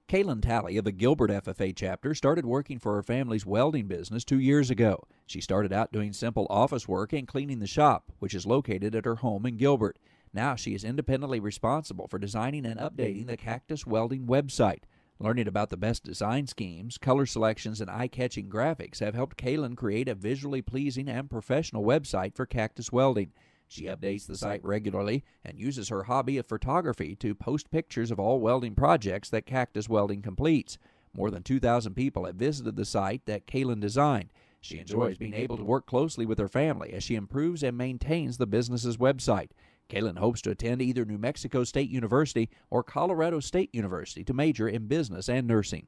Kaylin Talley of the Gilbert FFA chapter started working for her family's welding business 2 years ago. She started out doing simple office work and cleaning the shop, which is located at her home in Gilbert. Now she is independently responsible for designing and updating the Cactus Welding website. Learning about the best design schemes, color selections, and eye-catching graphics have helped Kaylin create a visually pleasing and professional website for Cactus Welding. She updates the site regularly and uses her hobby of photography to post pictures of all welding projects that Cactus Welding completes. More than 2,000 people have visited the site that Kaylin designed. She enjoys being able to work closely with her family as she improves and maintains the business's website. Kaylin hopes to attend either New Mexico State University or Colorado State University to major in business and nursing.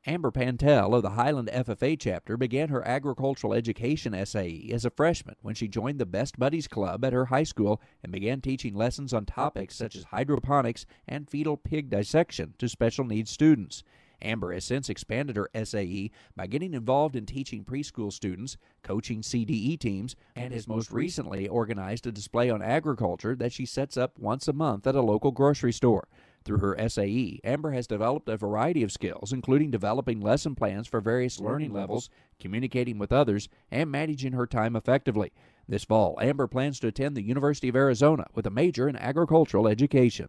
Amber Pantel of the Highland FFA chapter began her agricultural education SAE as a freshman when she joined the Best Buddies Club at her high school and began teaching lessons on topics such as hydroponics and fetal pig dissection to special needs students. Amber has since expanded her SAE by getting involved in teaching preschool students, coaching CDE teams, and has most recently organized a display on agriculture that she sets up once a month at a local grocery store. Through her SAE, Amber has developed a variety of skills, including developing lesson plans for various learning levels, communicating with others, and managing her time effectively. This fall, Amber plans to attend the University of Arizona with a major in agricultural education.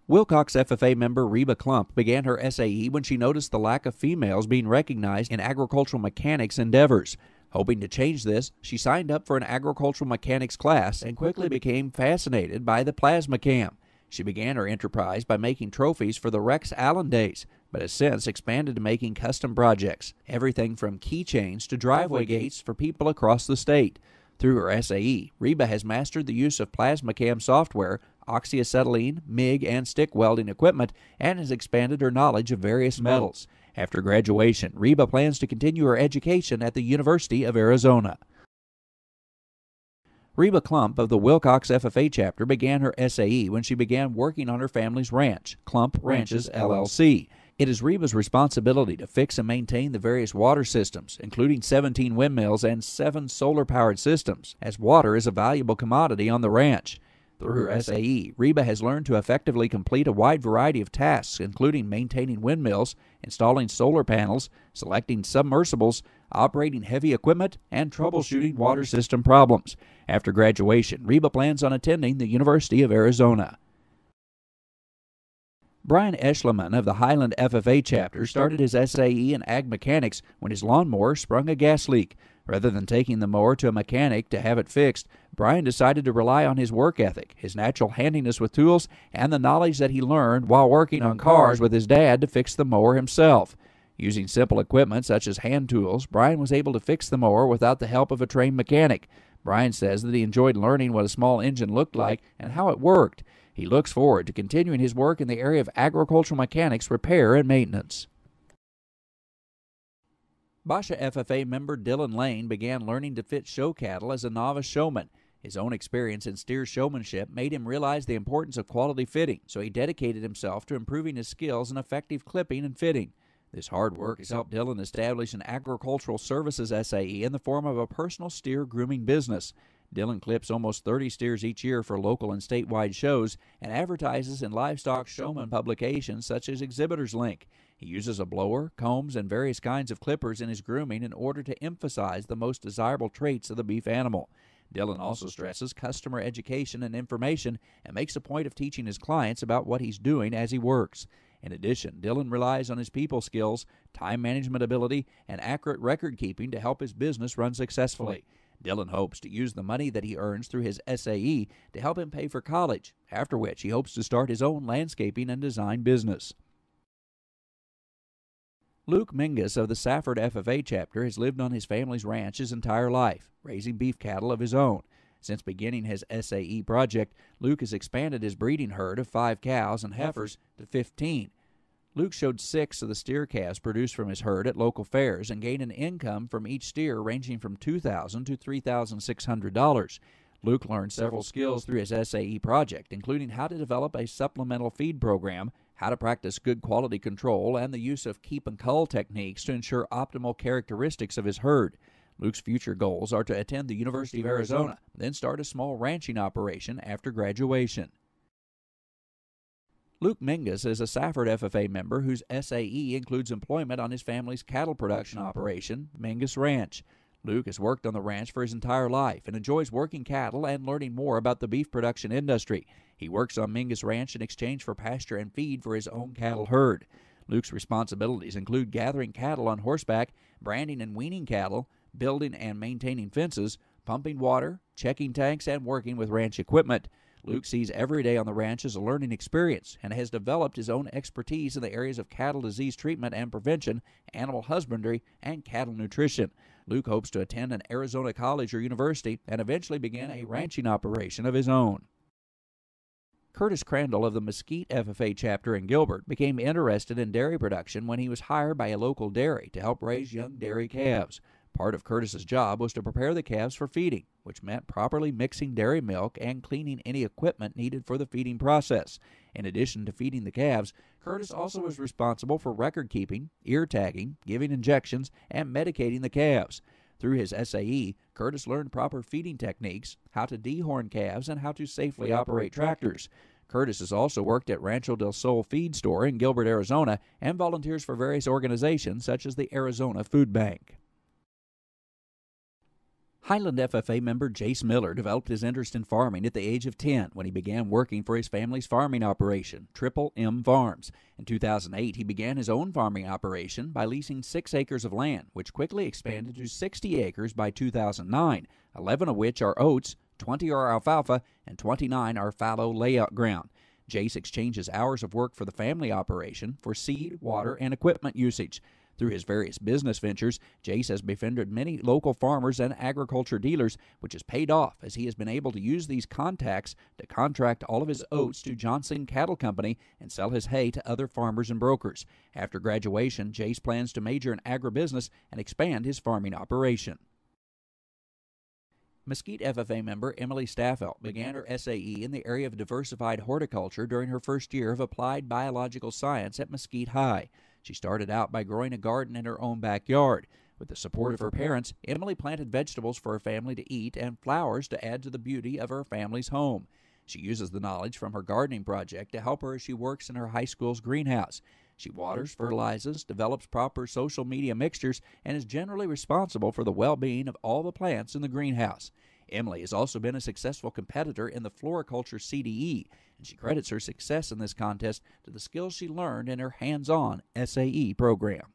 Willcox FFA member Reba Klump began her SAE when she noticed the lack of females being recognized in agricultural mechanics endeavors. Hoping to change this, she signed up for an agricultural mechanics class and quickly became fascinated by the plasma cam. She began her enterprise by making trophies for the Rex Allen Days, but has since expanded to making custom projects, everything from keychains to driveway gates for people across the state. Through her SAE, Reba has mastered the use of PlasmaCam software, oxyacetylene, MIG, and stick welding equipment, and has expanded her knowledge of various metals. After graduation, Reba plans to continue her education at the University of Arizona. Reba Klump of the Willcox FFA chapter began her SAE when she began working on her family's ranch, Klump Ranches, LLC. It is Reba's responsibility to fix and maintain the various water systems, including 17 windmills and 7 solar-powered systems, as water is a valuable commodity on the ranch. Through her SAE, Reba has learned to effectively complete a wide variety of tasks, including maintaining windmills, installing solar panels, selecting submersibles, operating heavy equipment, and troubleshooting water system problems. After graduation, Reba plans on attending the University of Arizona. Brian Eschliman of the Highland FFA chapter started his SAE in ag mechanics when his lawnmower sprung a gas leak. Rather than taking the mower to a mechanic to have it fixed, Brian decided to rely on his work ethic, his natural handiness with tools, and the knowledge that he learned while working on cars with his dad to fix the mower himself. Using simple equipment such as hand tools, Brian was able to fix the mower without the help of a trained mechanic. Brian says that he enjoyed learning what a small engine looked like and how it worked. He looks forward to continuing his work in the area of agricultural mechanics repair and maintenance. Basha FFA member Dylan Lane began learning to fit show cattle as a novice showman. His own experience in steer showmanship made him realize the importance of quality fitting, so he dedicated himself to improving his skills in effective clipping and fitting. This hard work has helped Dylan establish an agricultural services SAE in the form of a personal steer grooming business. Dylan clips almost 30 steers each year for local and statewide shows and advertises in livestock showman publications such as Exhibitors Link. He uses a blower, combs, and various kinds of clippers in his grooming in order to emphasize the most desirable traits of the beef animal. Dylan also stresses customer education and information and makes a point of teaching his clients about what he's doing as he works. In addition, Dylan relies on his people skills, time management ability, and accurate record keeping to help his business run successfully. Dylan hopes to use the money that he earns through his SAE to help him pay for college, after which he hopes to start his own landscaping and design business. Luke Menges of the Safford FFA chapter has lived on his family's ranch his entire life, raising beef cattle of his own. Since beginning his SAE project, Luke has expanded his breeding herd of 5 cows and heifers to 15. Luke showed 6 of the steer calves produced from his herd at local fairs and gained an income from each steer ranging from $2,000 to $3,600. Luke learned several skills through his SAE project, including how to develop a supplemental feed program, how to practice good quality control, and the use of keep and cull techniques to ensure optimal characteristics of his herd. Luke's future goals are to attend the University of Arizona, then start a small ranching operation after graduation. Luke Menges is a Safford FFA member whose SAE includes employment on his family's cattle production operation, Menges Ranch. Luke has worked on the ranch for his entire life and enjoys working cattle and learning more about the beef production industry. He works on Menges Ranch in exchange for pasture and feed for his own cattle herd. Luke's responsibilities include gathering cattle on horseback, branding and weaning cattle, building and maintaining fences, pumping water, checking tanks, and working with ranch equipment. Luke sees every day on the ranch as a learning experience and has developed his own expertise in the areas of cattle disease treatment and prevention, animal husbandry, and cattle nutrition. Luke hopes to attend an Arizona college or university and eventually begin a ranching operation of his own. Curtis Crandall of the Mesquite FFA chapter in Gilbert became interested in dairy production when he was hired by a local dairy to help raise young dairy calves. Part of Curtis's job was to prepare the calves for feeding, which meant properly mixing dairy milk and cleaning any equipment needed for the feeding process. In addition to feeding the calves, Curtis also was responsible for record keeping, ear tagging, giving injections, and medicating the calves. Through his SAE, Curtis learned proper feeding techniques, how to dehorn calves, and how to safely operate tractors. Curtis has also worked at Rancho del Sol Feed Store in Gilbert, Arizona, and volunteers for various organizations such as the Arizona Food Bank. Highland FFA member Jace Miller developed his interest in farming at the age of 10 when he began working for his family's farming operation, Triple M Farms. In 2008, he began his own farming operation by leasing 6 acres of land, which quickly expanded to 60 acres by 2009, 11 of which are oats, 20 are alfalfa, and 29 are fallow layout ground. Jace exchanges hours of work for the family operation for seed, water, and equipment usage. Through his various business ventures, Jace has befriended many local farmers and agriculture dealers, which has paid off as he has been able to use these contacts to contract all of his oats to Johnson Cattle Company and sell his hay to other farmers and brokers. After graduation, Jace plans to major in agribusiness and expand his farming operation. Mesquite FFA member Emilie Staffeldt began her SAE in the area of diversified horticulture during her first year of applied biological science at Mesquite High. She started out by growing a garden in her own backyard. With the support of her parents, Emilie planted vegetables for her family to eat and flowers to add to the beauty of her family's home. She uses the knowledge from her gardening project to help her as she works in her high school's greenhouse. She waters, fertilizes, develops proper social media mixtures, and is generally responsible for the well-being of all the plants in the greenhouse. Emilie has also been a successful competitor in the floriculture CDE, and she credits her success in this contest to the skills she learned in her hands-on SAE program.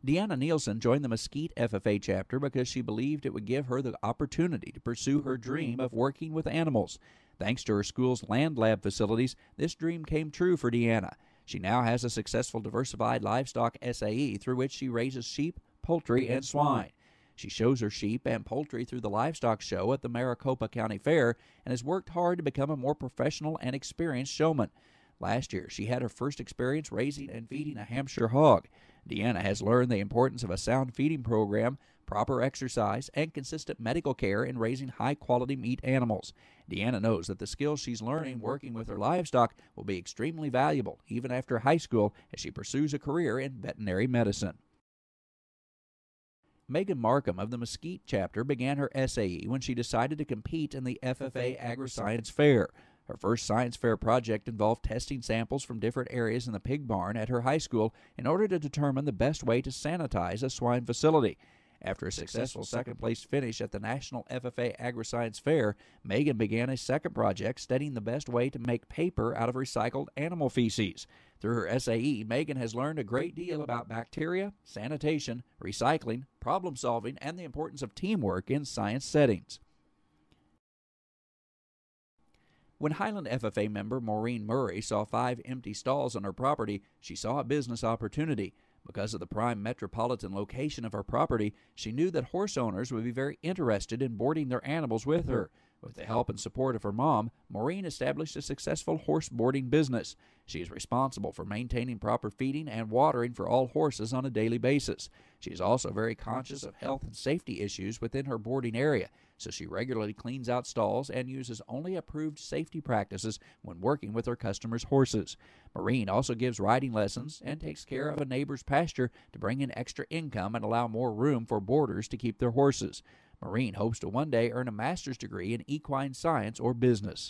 Deanna Nielsen joined the Mesquite FFA chapter because she believed it would give her the opportunity to pursue her dream of working with animals. Thanks to her school's land lab facilities, this dream came true for Deanna. She now has a successful diversified livestock SAE through which she raises sheep, poultry, and swine. She shows her sheep and poultry through the livestock show at the Maricopa County Fair and has worked hard to become a more professional and experienced showman. Last year, she had her first experience raising and feeding a Hampshire hog. Deanna has learned the importance of a sound feeding program, proper exercise, and consistent medical care in raising high-quality meat animals. Deanna knows that the skills she's learning working with her livestock will be extremely valuable even after high school as she pursues a career in veterinary medicine. Meghan Marcum of the Mesquite chapter began her SAE when she decided to compete in the FFA Agri-Science Fair. Her first science fair project involved testing samples from different areas in the pig barn at her high school in order to determine the best way to sanitize a swine facility. After a successful second-place finish at the National FFA Agri-Science Fair, Meghan began a second project studying the best way to make paper out of recycled animal feces. Through her SAE, Meghan has learned a great deal about bacteria, sanitation, recycling, problem-solving, and the importance of teamwork in science settings. When Highland FFA member Maureen Murray saw 5 empty stalls on her property, she saw a business opportunity. Because of the prime metropolitan location of her property, she knew that horse owners would be very interested in boarding their animals with her. With the help and support of her mom, Maureen established a successful horse boarding business. She is responsible for maintaining proper feeding and watering for all horses on a daily basis. She is also very conscious of health and safety issues within her boarding area, so she regularly cleans out stalls and uses only approved safety practices when working with her customers' horses. Maureen also gives riding lessons and takes care of a neighbor's pasture to bring in extra income and allow more room for boarders to keep their horses. Maureen hopes to one day earn a master's degree in equine science or business.